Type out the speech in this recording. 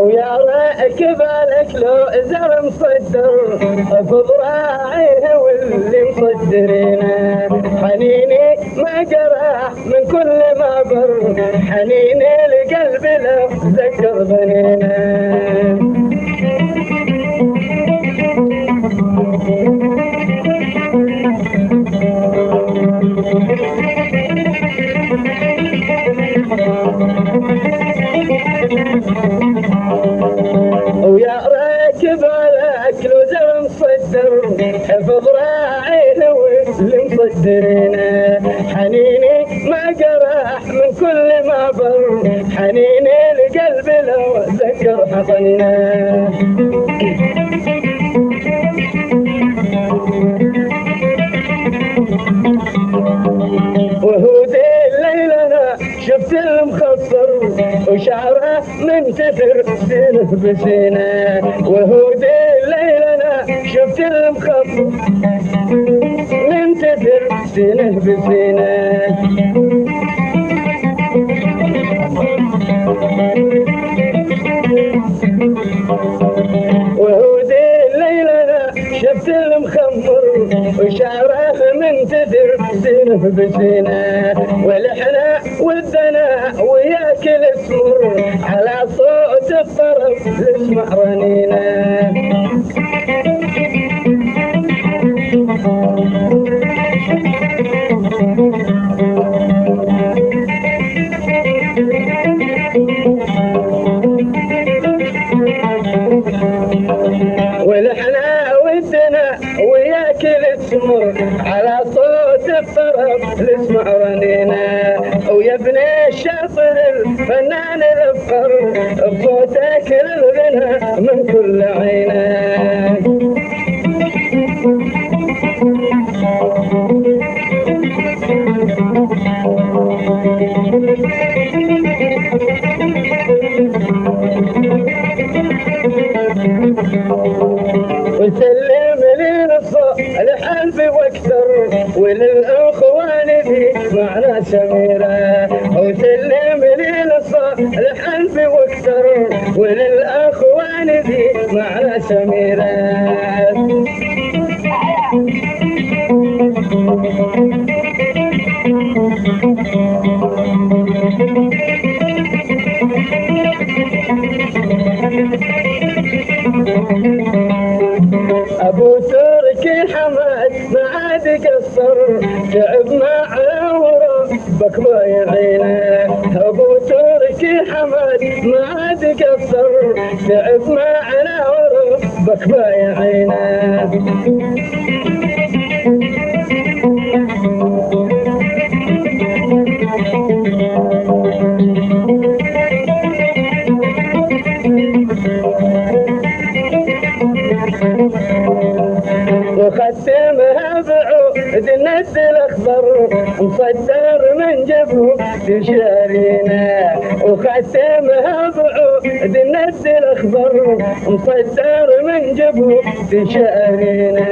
ويا راكب لك لو زر مصدر بضراعيه واللي مصدرينه حنيني ما جرح من كل ما بر حنيني لقلبي لو ذكر بنينه ويا راكب الاكل وزر مصدر حفظ راعينا واللي مصدرينه حنيني ما جرح من كل ما بر حنيني لقلبي لو ذكر حضنه وهو ذي الليلة شفت المخصر وشعره منتثر سنه بسنه وهو ذي الليلة شفت المخصر منتثر سنه بسنه وهو ذي الليلة شفت المخمر وشعره منتثر سنه بسنه والحنا والدنا وياكل اسمر على صوت الطرب نسمع رنينه ولحنا ودنا وياكل السمر على صوت الطرب نسمع رنينه ويا ابن الشاطر الفنان الفخر بصوتك الغنى من كل عينه وسلم للصالح قلبي واكثر وللاخوان ذي معنا سميره وسلم للصالح قلبي واكثر وللاخوان ذي معنا سميره ابو تركي حمد ما عاد قصر تعب مع وربك ما يعينه ابو تركي حمد ما عاد قصر تعب معنا وربك ما يعينه وختمها بعود الند الاخضر مصدر من جبهه تشارينا وختمها بعود الند الاخضر مصدر من جبهه تشارينا